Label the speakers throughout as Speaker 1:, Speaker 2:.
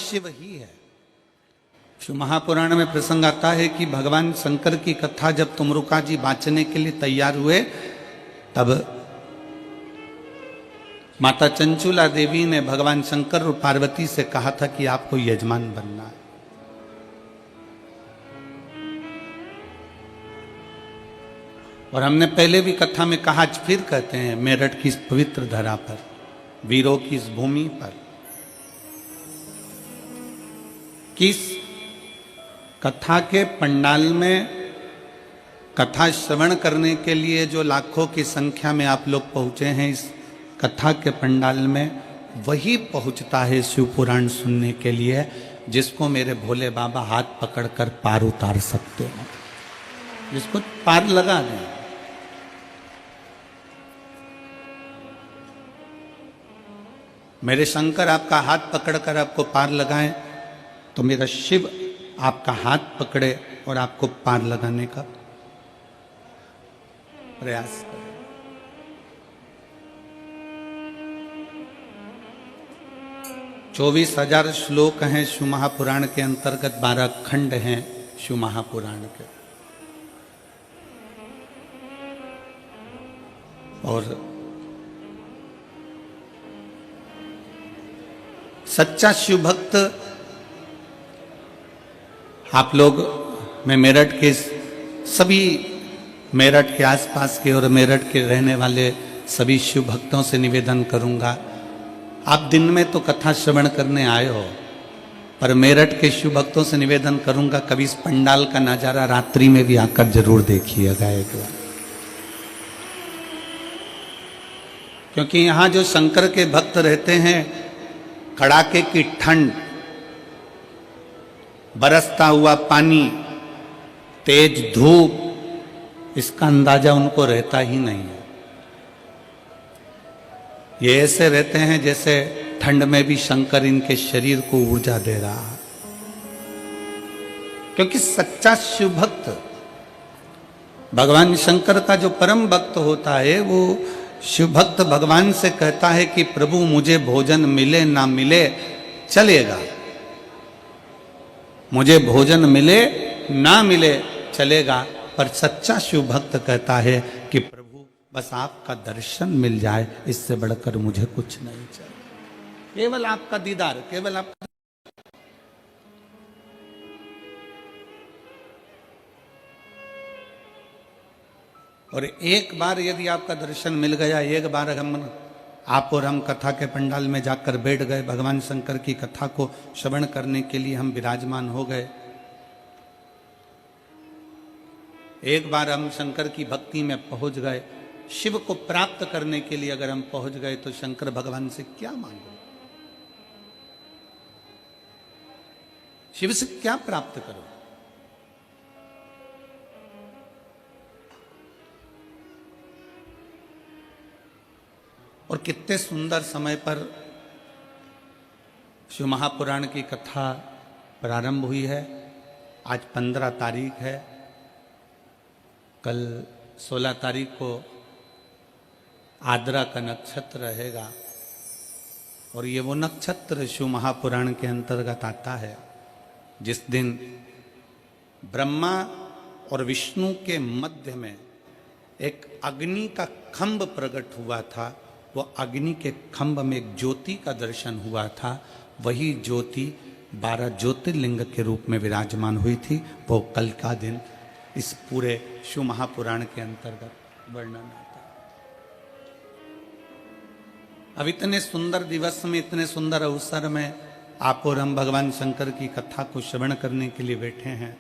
Speaker 1: शिव ही है। शिव महापुराण में प्रसंग आता है कि भगवान शंकर की कथा जब तुमरुका जी वाचने के लिए तैयार हुए, तब माता चंचुला देवी ने भगवान शंकर और पार्वती से कहा था कि आपको यजमान बनना है। और हमने पहले भी कथा में कहा, आज फिर कहते हैं, मेरठ की इस पवित्र धरा पर, वीरों की इस भूमि पर, किस कथा के पंडाल में कथा श्रवण करने के लिए जो लाखों की संख्या में आप लोग पहुंचे हैं, इस कथा के पंडाल में वही पहुंचता है शिव पुराण सुनने के लिए जिसको मेरे भोले बाबा हाथ पकड़कर पार उतार सकते हैं, जिसको पार लगा दें। मेरे शंकर आपका हाथ पकड़कर आपको पार लगाएं तो मेरा शिव आपका हाथ पकड़े और आपको पार लगाने का प्रयास करे। 24,000 श्लोक हैं शिव महापुराण के अंतर्गत, 12 खंड हैं शिव महापुराण के। और सच्चा शिव भक्त आप लोग, मैं मेरठ के सभी, मेरठ के आसपास के और मेरठ के रहने वाले सभी शिव भक्तों से निवेदन करूंगा, आप दिन में तो कथा श्रवण करने आए हो, पर मेरठ के शिव भक्तों से निवेदन करूंगा कभी इस पंडाल का नजारा रात्रि में भी आकर जरूर देखिएगा एक बार। क्योंकि यहां जो शंकर के भक्त रहते हैं, कड़ाके की ठंड, बरसता हुआ पानी, तेज धूप, इसका अंदाजा उनको रहता ही नहीं है। ये ऐसे रहते हैं जैसे ठंड में भी शंकर इनके शरीर को ऊर्जा दे रहा है। क्योंकि सच्चा शिव भक्त, भगवान शंकर का जो परम भक्त होता है, वो शिव भक्त भगवान से कहता है कि प्रभु मुझे भोजन मिले ना मिले चलेगा, मुझे भोजन मिले ना मिले चलेगा, पर सच्चा शिव भक्त कहता है कि प्रभु बस आपका दर्शन मिल जाए, इससे बढ़कर मुझे कुछ नहीं चाहिए, केवल आपका दीदार, केवल आपका। और एक बार यदि आपका दर्शन मिल गया, एक बार आप और हम कथा के पंडाल में जाकर बैठ गए, भगवान शंकर की कथा को श्रवण करने के लिए हम विराजमान हो गए, एक बार हम शंकर की भक्ति में पहुंच गए, शिव को प्राप्त करने के लिए अगर हम पहुंच गए, तो शंकर भगवान से क्या मांगो, शिव से क्या प्राप्त करो। और कितने सुंदर समय पर शिव महापुराण की कथा प्रारंभ हुई है। आज 15 तारीख है, कल 16 तारीख को आद्रा का नक्षत्र रहेगा, और ये वो नक्षत्र शिव महापुराण के अंतर्गत आता है जिस दिन ब्रह्मा और विष्णु के मध्य में एक अग्नि का खंभ प्रकट हुआ था। वो अग्नि के खंभ में एक ज्योति का दर्शन हुआ था, वही ज्योति 12 ज्योतिर्लिंग के रूप में विराजमान हुई थी। वो कल का दिन इस पूरे शिव महापुराण के अंतर्गत वर्णन आता है। अब इतने सुंदर दिवस में, इतने सुंदर अवसर में आप और हम भगवान शंकर की कथा को श्रवण करने के लिए बैठे हैं।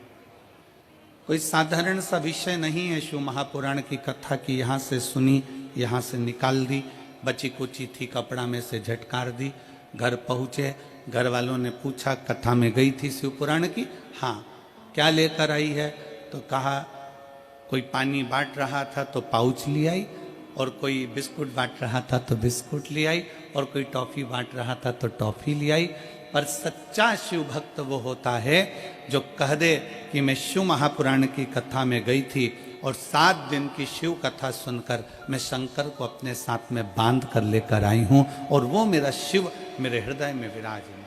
Speaker 1: कोई साधारण सा विषय नहीं है शिव महापुराण की कथा की, यहाँ से सुनी, यहाँ से निकाल दी, बची कुची थी कपड़ा में से झटकार दी, घर पहुँचे, घर वालों ने पूछा कथा में गई थी शिव पुराण की, हाँ, क्या लेकर आई है, तो कहा कोई पानी बांट रहा था तो पाउच ले आई, और कोई बिस्कुट बांट रहा था तो बिस्कुट ले आई, और कोई टॉफी बांट रहा था तो टॉफी ले आई। पर सच्चा शिव भक्त वो होता है जो कह दे कि मैं शिव महापुराण की कथा में गई थी और 7 दिन की शिव कथा सुनकर मैं शंकर को अपने साथ में बांध कर लेकर आई हूँ, और वो मेरा शिव मेरे हृदय में विराज है।